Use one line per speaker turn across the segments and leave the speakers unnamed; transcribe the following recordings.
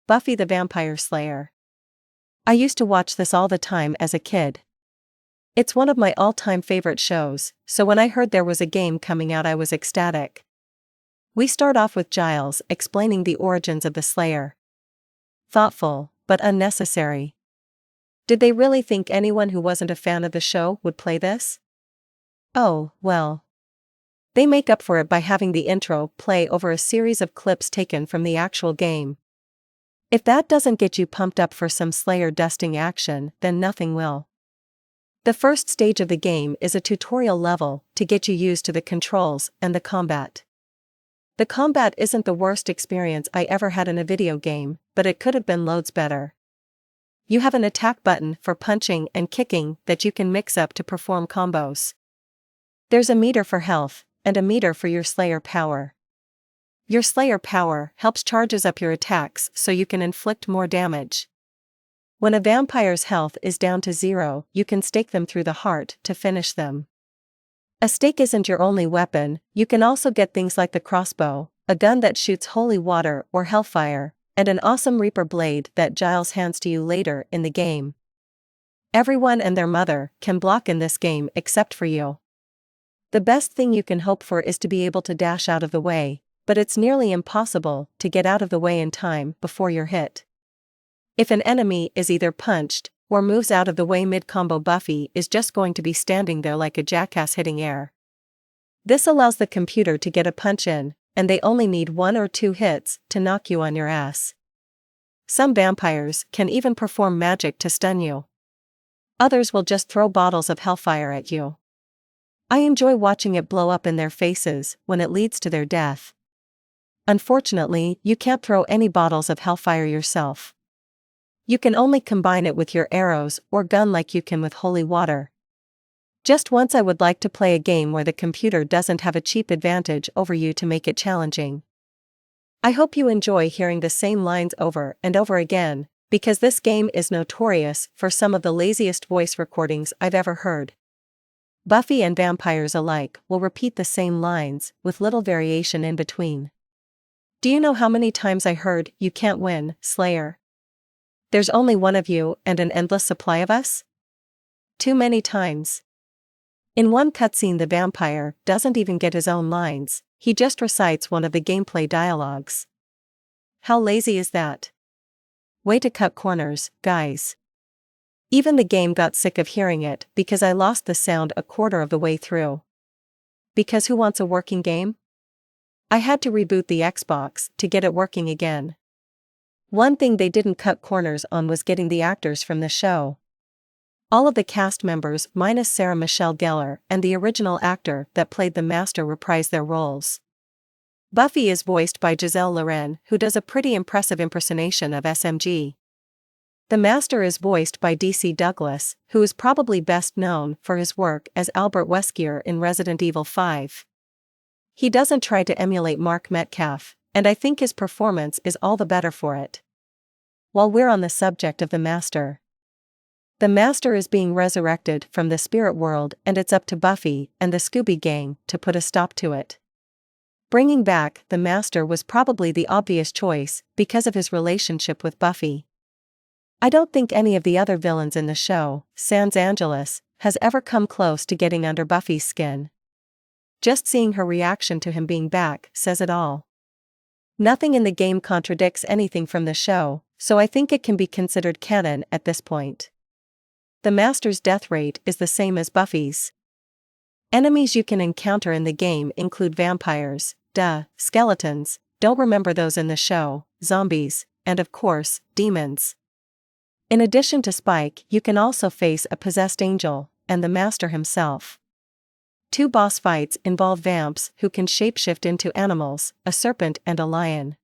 Buffy the Vampire Slayer. I used to watch this all the time as a kid. It's one of my all-time favorite shows, so when I heard there was a game coming out I was ecstatic. We start off with Giles explaining the origins of the Slayer. Thoughtful, but unnecessary. Did they really think anyone who wasn't a fan of the show would play this? Oh, well. They make up for it by having the intro play over a series of clips taken from the actual game. If that doesn't get you pumped up for some Slayer dusting action, then nothing will. The first stage of the game is a tutorial level to get you used to the controls and the combat. The combat isn't the worst experience I ever had in a video game, but it could have been loads better. You have an attack button for punching and kicking that you can mix up to perform combos. There's a meter for health, and a meter for your Slayer power. Your Slayer power helps charges up your attacks so you can inflict more damage. When a vampire's health is down to 0, you can stake them through the heart to finish them. A stake isn't your only weapon, you can also get things like the crossbow, a gun that shoots holy water or hellfire, and an awesome Reaper blade that Giles hands to you later in the game. Everyone and their mother can block in this game except for you. The best thing you can hope for is to be able to dash out of the way, but it's nearly impossible to get out of the way in time before you're hit. If an enemy is either punched or moves out of the way mid-combo, Buffy is just going to be standing there like a jackass hitting air. This allows the computer to get a punch in, and they only need 1 or 2 hits to knock you on your ass. Some vampires can even perform magic to stun you. Others will just throw bottles of hellfire at you. I enjoy watching it blow up in their faces when it leads to their death. Unfortunately, you can't throw any bottles of hellfire yourself. You can only combine it with your arrows or gun like you can with holy water. Just once I would like to play a game where the computer doesn't have a cheap advantage over you to make it challenging. I hope you enjoy hearing the same lines over and over again, because this game is notorious for some of the laziest voice recordings I've ever heard. Buffy and vampires alike will repeat the same lines, with little variation in between. Do you know how many times I heard, "You can't win, Slayer. There's only one of you and an endless supply of us"? Too many times. In one cutscene the vampire doesn't even get his own lines, he just recites one of the gameplay dialogues. How lazy is that? Way to cut corners, guys. Even the game got sick of hearing it because I lost the sound a quarter of the way through. Because who wants a working game? I had to reboot the Xbox to get it working again. One thing they didn't cut corners on was getting the actors from the show. All of the cast members minus Sarah Michelle Gellar and the original actor that played the Master reprise their roles. Buffy is voiced by Giselle Loren, who does a pretty impressive impersonation of SMG. The Master is voiced by DC Douglas, who is probably best known for his work as Albert Wesker in Resident Evil 5. He doesn't try to emulate Mark Metcalf, and I think his performance is all the better for it. While we're on the subject of the Master is being resurrected from the spirit world, and it's up to Buffy and the Scooby Gang to put a stop to it. Bringing back the Master was probably the obvious choice because of his relationship with Buffy. I don't think any of the other villains in the show, sans Angelus, has ever come close to getting under Buffy's skin. Just seeing her reaction to him being back says it all. Nothing in the game contradicts anything from the show, so I think it can be considered canon at this point. The Master's death rate is the same as Buffy's. Enemies you can encounter in the game include vampires, skeletons, don't remember those in the show, zombies, and of course, demons. In addition to Spike, you can also face a possessed angel, and the Master himself. 2 boss fights involve vamps who can shapeshift into animals, a serpent and a lion.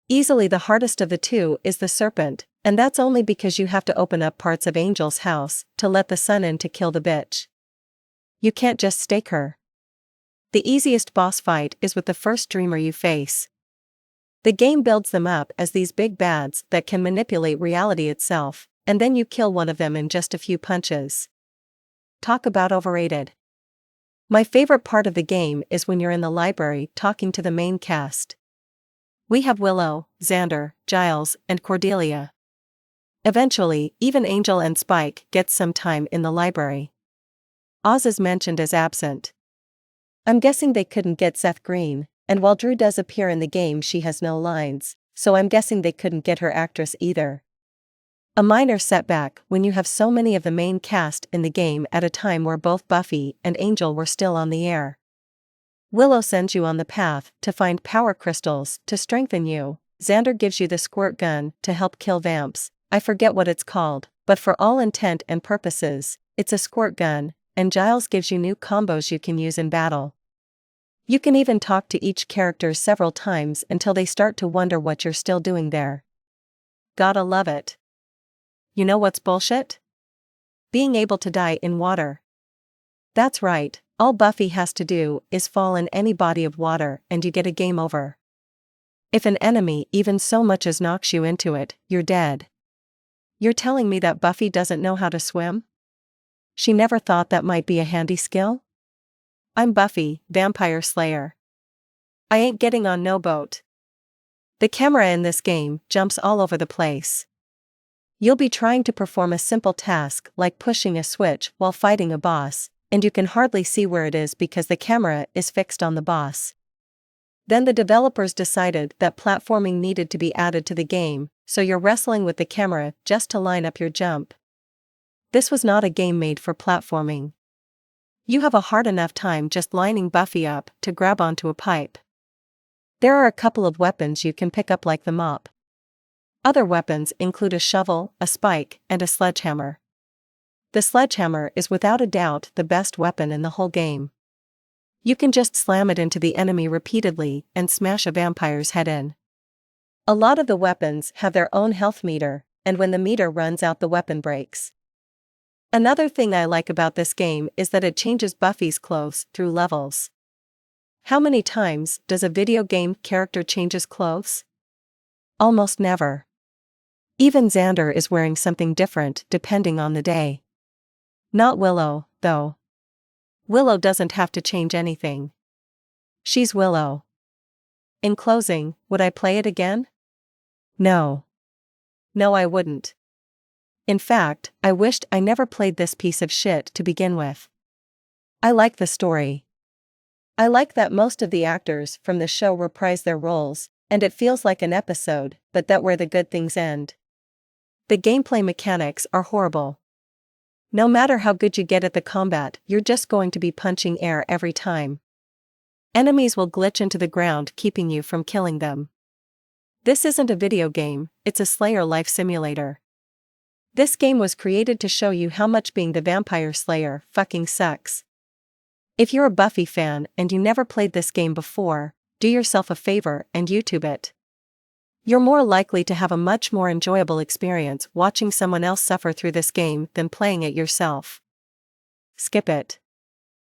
Easily the hardest of the 2 is the serpent, and that's only because you have to open up parts of Angel's house to let the sun in to kill the bitch. You can't just stake her. The easiest boss fight is with the first dreamer you face. The game builds them up as these big bads that can manipulate reality itself, and then you kill one of them in just a few punches. Talk about overrated. My favorite part of the game is when you're in the library talking to the main cast. We have Willow, Xander, Giles, and Cordelia. Eventually, even Angel and Spike get some time in the library. Oz is mentioned as absent. I'm guessing they couldn't get Seth Green, and while Drew does appear in the game, she has no lines, so I'm guessing they couldn't get her actress either. A minor setback when you have so many of the main cast in the game at a time where both Buffy and Angel were still on the air. Willow sends you on the path to find power crystals to strengthen you. Xander gives you the squirt gun to help kill vamps. I forget what it's called, but for all intent and purposes, it's a squirt gun, and Giles gives you new combos you can use in battle. You can even talk to each character several times until they start to wonder what you're still doing there. Gotta love it. You know what's bullshit? Being able to die in water. That's right, all Buffy has to do is fall in any body of water and you get a game over. If an enemy even so much as knocks you into it, you're dead. You're telling me that Buffy doesn't know how to swim? She never thought that might be a handy skill? I'm Buffy, Vampire Slayer. I ain't getting on no boat. The camera in this game jumps all over the place. You'll be trying to perform a simple task like pushing a switch while fighting a boss, and you can hardly see where it is because the camera is fixed on the boss. Then the developers decided that platforming needed to be added to the game, so you're wrestling with the camera just to line up your jump. This was not a game made for platforming. You have a hard enough time just lining Buffy up to grab onto a pipe. There are a couple of weapons you can pick up like the mop. Other weapons include a shovel, a spike, and a sledgehammer. The sledgehammer is without a doubt the best weapon in the whole game. You can just slam it into the enemy repeatedly and smash a vampire's head in. A lot of the weapons have their own health meter, and when the meter runs out, the weapon breaks. Another thing I like about this game is that it changes Buffy's clothes through levels. How many times does a video game character change his clothes? Almost never. Even Xander is wearing something different depending on the day. Not Willow, though. Willow doesn't have to change anything. She's Willow. In closing, would I play it again? No. No, I wouldn't. In fact, I wished I never played this piece of shit to begin with. I like the story. I like that most of the actors from the show reprise their roles, and it feels like an episode, but that where the good things end. The gameplay mechanics are horrible. No matter how good you get at the combat, you're just going to be punching air every time. Enemies will glitch into the ground, keeping you from killing them. This isn't a video game, it's a Slayer life simulator. This game was created to show you how much being the Vampire Slayer fucking sucks. If you're a Buffy fan and you never played this game before, do yourself a favor and YouTube it. You're more likely to have a much more enjoyable experience watching someone else suffer through this game than playing it yourself. Skip it.